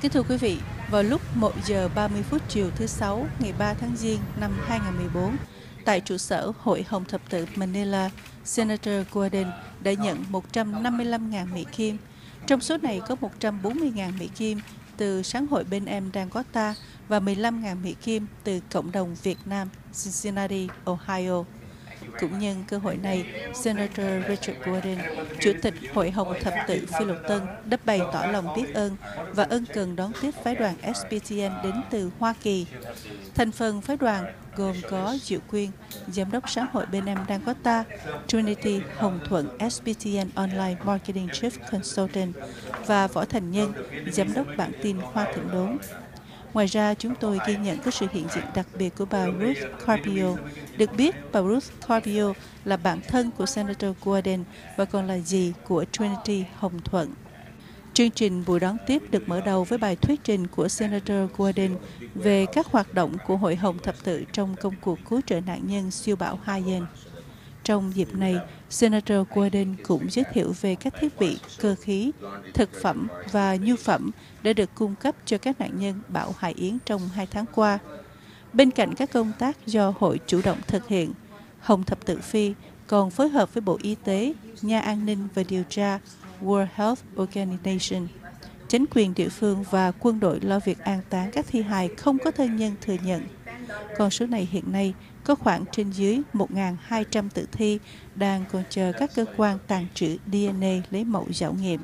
Kính thưa quý vị, vào lúc 1 giờ 30 phút chiều thứ Sáu ngày 3 tháng Giêng năm 2014, tại trụ sở Hội Hồng Thập tự Manila, Senator Gordon đã nhận 155.000 Mỹ Kim. Trong số này có 140.000 Mỹ Kim từ sáng hội bên em đang có ta và 15.000 Mỹ Kim từ cộng đồng Việt Nam, Cincinnati, Ohio. Cũng nhân cơ hội này, Senator Richard Gordon, Chủ tịch Hội Hồng Thập tự Phi Luật Tân, đã bày tỏ lòng biết ơn và ân cần đón tiếp phái đoàn SBTN đến từ Hoa Kỳ. Thành phần phái đoàn gồm có Diệu Quyên, Giám đốc sáng hội bên em đang có ta, Trinity Hồng Thuận, SBTN Online Marketing Chief Consultant và Võ Thành Nhân, Giám đốc bản tin Hoa Thượng Đốn. Ngoài ra, chúng tôi ghi nhận có sự hiện diện đặc biệt của bà Ruth Carpio. Được biết, bà Ruth Carpio là bạn thân của Senator Gordon và còn là dì của Trinity Hồng Thuận. Chương trình buổi đón tiếp được mở đầu với bài thuyết trình của Senator Gordon về các hoạt động của Hội Hồng Thập tự trong công cuộc cứu trợ nạn nhân siêu bão Haiyan. Trong dịp này, Senator Gordon cũng giới thiệu về các thiết bị, cơ khí, thực phẩm và nhu phẩm đã được cung cấp cho các nạn nhân bão Hải Yến trong 2 tháng qua. Bên cạnh các công tác do hội chủ động thực hiện, Hồng Thập tự Phi còn phối hợp với Bộ Y tế, Nhà An ninh và Điều tra, World Health Organization, chính quyền địa phương và quân đội lo việc an táng các thi hài không có thân nhân thừa nhận. Con số này hiện nay có khoảng trên dưới 1.200 tử thi đang còn chờ các cơ quan tàng trữ DNA lấy mẫu giảo nghiệm.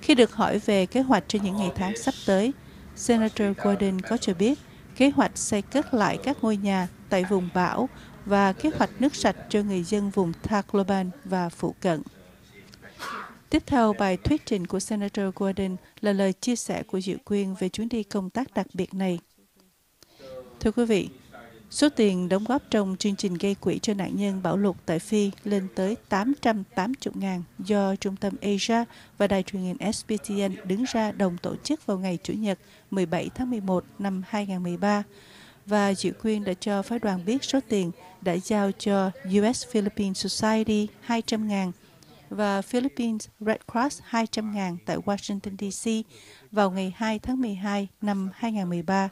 Khi được hỏi về kế hoạch cho những ngày tháng sắp tới, Senator Gordon có cho biết kế hoạch xây cất lại các ngôi nhà tại vùng bão và kế hoạch nước sạch cho người dân vùng Tacloban và phụ cận. Tiếp theo bài thuyết trình của Senator Gordon là lời chia sẻ của Diệu Quyên về chuyến đi công tác đặc biệt này. Thưa quý vị, số tiền đóng góp trong chương trình gây quỹ cho nạn nhân bão lụt tại Phi lên tới 880.000 do Trung tâm Asia và Đài truyền hình SBTN đứng ra đồng tổ chức vào ngày Chủ nhật 17 tháng 11 năm 2013. Và Diệu Quyên đã cho phái đoàn biết số tiền đã giao cho US Philippine Society 200.000 và Philippines Red Cross 200.000 tại Washington, D.C. vào ngày 2 tháng 12 năm 2013.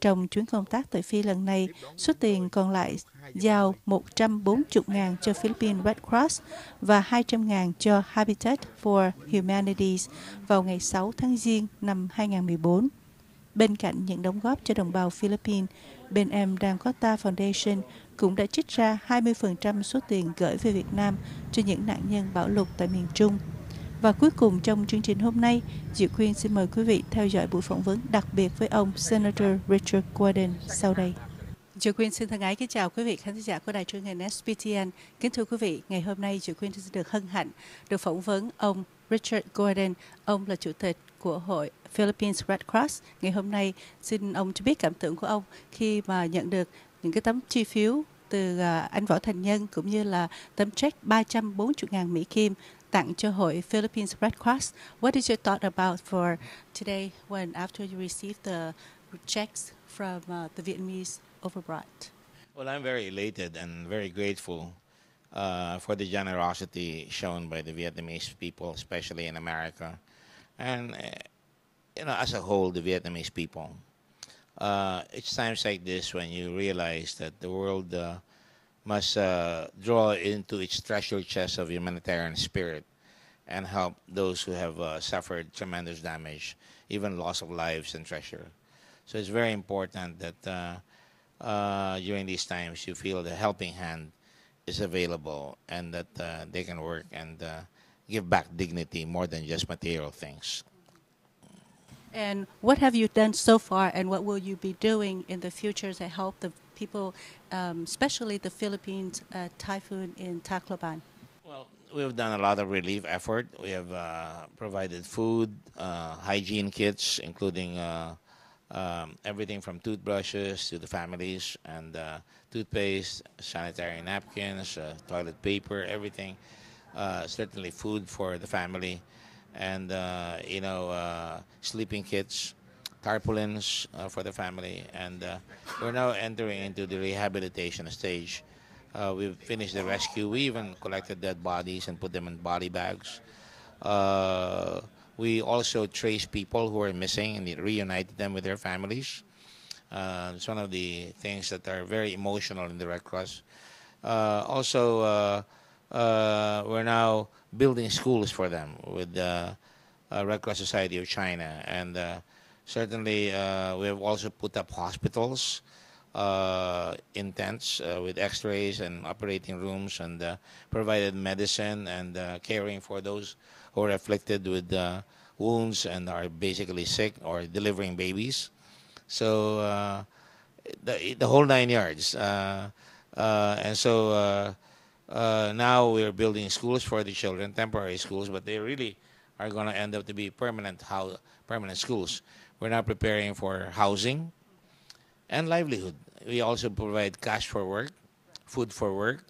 Trong chuyến công tác tại Phi lần này, số tiền còn lại giao 140.000 cho Philippine Red Cross và 200.000 cho Habitat for Humanities vào ngày 6 tháng Giêng năm 2014. Bên cạnh những đóng góp cho đồng bào Philippines, bên em đang có ta Foundation cũng đã trích ra 20% số tiền gửi về Việt Nam cho những nạn nhân bão lụt tại miền Trung. Và cuối cùng trong chương trình hôm nay, Diệu Quyên xin mời quý vị theo dõi buổi phỏng vấn đặc biệt với ông Senator Richard Gordon sau đây. Diệu Quyên xin thân ái kính chào quý vị khán giả của đài truyền hình SBTN. Kính thưa quý vị, ngày hôm nay Diệu Quyên xin được hân hạnh được phỏng vấn ông Richard Gordon. Ông là chủ tịch của hội Philippines Red Cross. Ngày hôm nay xin ông cho biết cảm tưởng của ông khi mà nhận được những cái tấm chi phiếu từ anh Võ Thành Nhân cũng như là tấm check 340.000 Mỹ Kim tặng cho hội Philippines Red Cross. What is your thought about for today when after you received the checks from the Vietnamese overbrought? Well, I'm very elated and very grateful for the generosity shown by the Vietnamese people, especially in America, and as a whole, the Vietnamese people. It's times like this when you realize that the world must draw into its treasure chest of humanitarian spirit and help those who have suffered tremendous damage, even loss of lives and treasure. So it's very important that during these times you feel the helping hand is available and that they can work and give back dignity more than just material things. And what have you done so far, and what will you be doing in the future to help the people, especially the Philippines typhoon in Tacloban? Well, we've done a lot of relief effort. We have provided food, hygiene kits, including everything from toothbrushes to the families, and toothpaste, sanitary napkins, toilet paper, everything. Certainly food for the family. And sleeping kits, tarpaulins for the family, and we're now entering into the rehabilitation stage. We've finished the rescue. We even collected dead bodies and put them in body bags. We also trace people who are missing and reunited them with their families. It's one of the things that are very emotional in the Red Cross. Also, we're now building schools for them with the Red Cross Society of China. And certainly, we have also put up hospitals in tents with x-rays and operating rooms, and provided medicine and caring for those who are afflicted with wounds and are basically sick or delivering babies. So the whole 9 yards. And so now we're building schools for the children, temporary schools, but they really are going to end up to be permanent schools. We're now preparing for housing and livelihood. We also provide cash for work, food for work.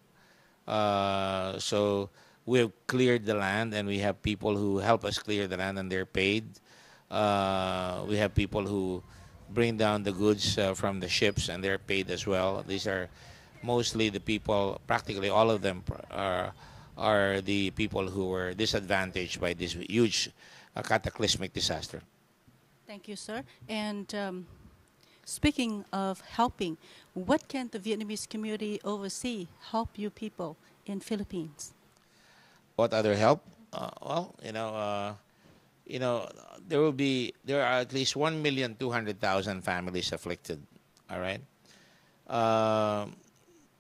So we have cleared the land, and we have people who help us clear the land, and they're paid. We have people who bring down the goods from the ships, and they're paid as well. These are mostly the people, practically all of them are the people who were disadvantaged by this huge cataclysmic disaster. Thank you, sir. And speaking of helping, what can the Vietnamese community overseas help you people in Philippines? What other help? Well, there are at least 1,200,000 families afflicted. All right,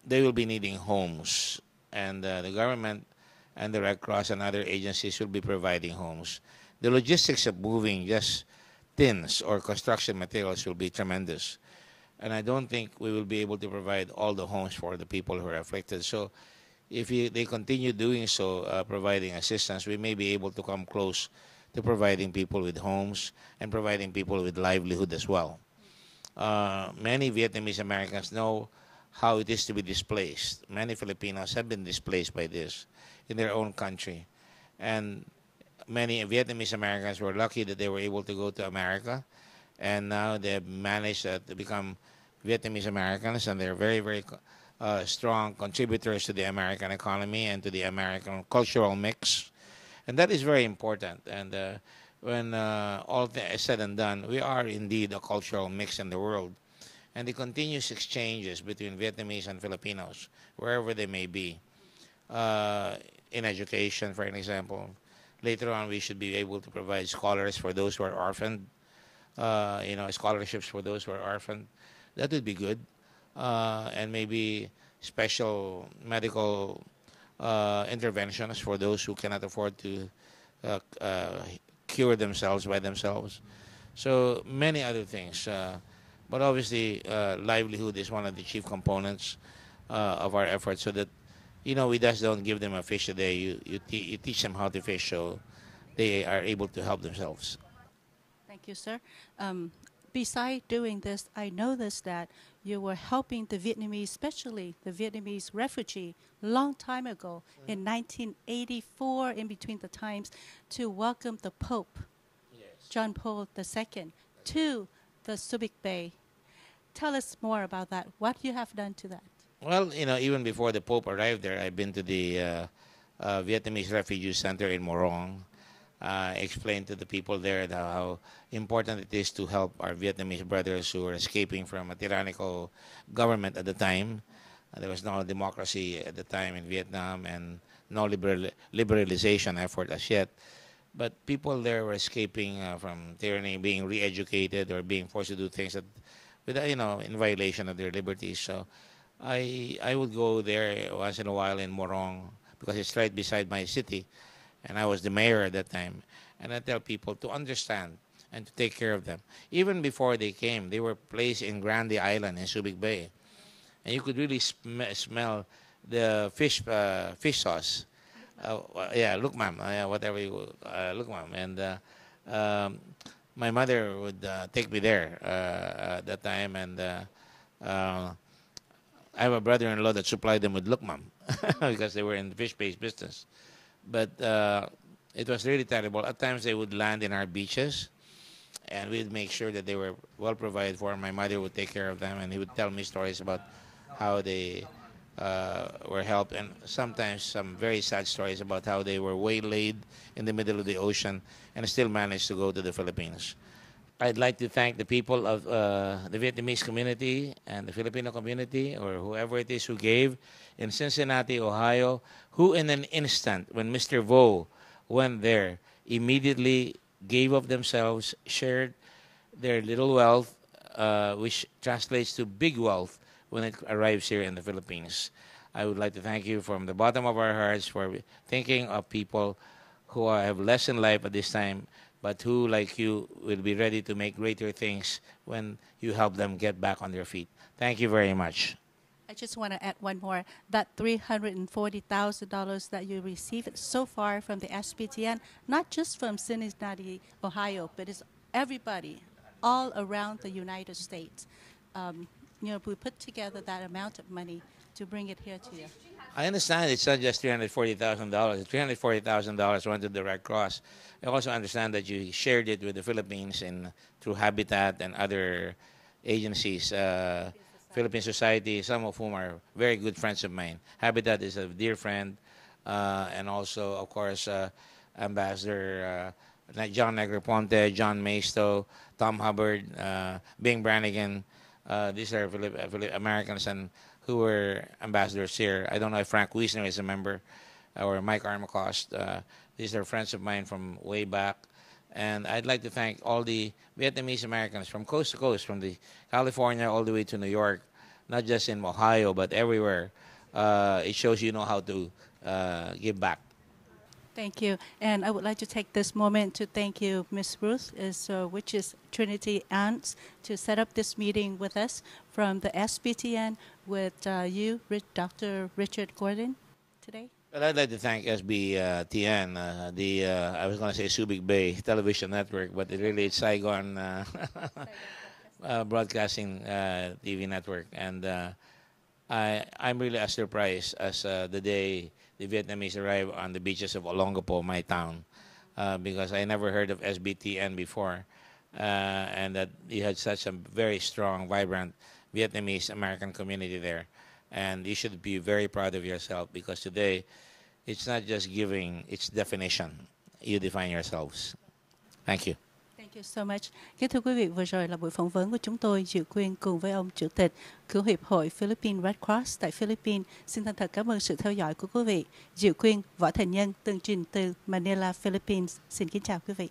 they will be needing homes, and the government and the Red Cross and other agencies will be providing homes. The logistics of moving just tins or construction materials will be tremendous, and I don't think we will be able to provide all the homes for the people who are afflicted. So if they continue doing so, providing assistance, we may be able to come close to providing people with homes and providing people with livelihood as well. Many Vietnamese Americans know how it is to be displaced. Many Filipinos have been displaced by this in their own country. And many Vietnamese Americans were lucky that they were able to go to America, and now they have managed to become Vietnamese Americans, and they're very, very strong contributors to the American economy and to the American cultural mix. And that is very important. And when all is said and done, we are indeed a cultural mix in the world. And the continuous exchanges between Vietnamese and Filipinos, wherever they may be, in education, for an example. Later on, we should be able to provide scholars for those who are orphaned, scholarships for those who are orphaned. That would be good. And maybe special medical interventions for those who cannot afford to cure themselves by themselves. So many other things. But obviously, livelihood is one of the chief components of our efforts, so that, we just don't give them a fish a day. You teach them how to fish, so they are able to help themselves. Thank you, sir. Besides doing this, I noticed that you were helping the Vietnamese, especially the Vietnamese refugee, long time ago, in 1984, in between the times, to welcome the Pope, John Paul II, to the Subic Bay. Tell us more about that, what you have done to that. Well, even before the Pope arrived there, I've been to the Vietnamese Refugee Center in Morong. Explained to the people there how important it is to help our Vietnamese brothers who are escaping from a tyrannical government at the time. There was no democracy at the time in Vietnam, and no liberalization effort as yet. But people there were escaping from tyranny, being re-educated or being forced to do things that, in violation of their liberties. So I would go there once in a while in Morong, because it's right beside my city, and I was the mayor at that time. And I tell people to understand and to take care of them. Even before they came, they were placed in Grande Island in Subic Bay, and you could really smell the fish sauce. Look, ma'am. Whatever you look, ma'am. And my mother would take me there at that time, and I have a brother-in-law that supplied them with look, ma'am, because they were in the fish-based business. But it was really terrible. At times, they would land in our beaches, and we'd make sure that they were well provided for. My mother would take care of them, and he would tell me stories about how they were helped, and sometimes some very sad stories about how they were waylaid in the middle of the ocean and still managed to go to the Philippines. I'd like to thank the people of the Vietnamese community and the Filipino community, or whoever it is who gave in Cincinnati, Ohio, who in an instant, when Mr. Vo went there, immediately gave of themselves, shared their little wealth, which translates to big wealth when it arrives here in the Philippines. I would like to thank you from the bottom of our hearts for thinking of people who have less in life at this time, but who, like you, will be ready to make greater things when you help them get back on their feet. Thank you very much. I just want to add one more. That $340,000 that you received so far from the SBTN, not just from Cincinnati, Ohio, but it's everybody all around the United States. We put together that amount of money to bring it here to you. I understand it's not just $340,000. $340,000 went to the Red Cross. I also understand that you shared it with the Philippines through Habitat and other agencies, Philippine Society, some of whom are very good friends of mine. Habitat is a dear friend, and also, of course, Ambassador John Negroponte, John Maisto, Tom Hubbard, Bing Brannigan. These are Americans and who were ambassadors here. I don't know if Frank Wiesner is a member or Mike Armacost. These are friends of mine from way back. And I'd like to thank all the Vietnamese Americans from coast to coast, from the California all the way to New York, not just in Ohio, but everywhere. It shows you know how to give back. Thank you. And I would like to take this moment to thank you, Ms. Ruth, which is Trinity Aunts, to set up this meeting with us from the SBTN with you, Dr. Richard Gordon, today. Well, I'd like to thank SBTN, I was going to say Subic Bay Television Network, but it's Saigon Broadcasting TV Network. And I'm really as surprised as the day the Vietnamese arrived on the beaches of Olongapo, my town, because I never heard of SBTN before, and that you had such a very strong, vibrant Vietnamese American community there. And you should be very proud of yourself, because today it's not just giving, it's definition. You define yourselves. Thank you. Thank you so much. Kính thưa quý vị, vừa rồi là buổi phỏng vấn của chúng tôi dự quyên cùng với ông Chủ tịch của Hiệp hội Philippine Red Cross tại Philippines. Xin thành thật cảm ơn sự theo dõi của quý vị. Dự quyên Võ Thành Nhân, tường trình từ Manila, Philippines. Xin kính chào quý vị.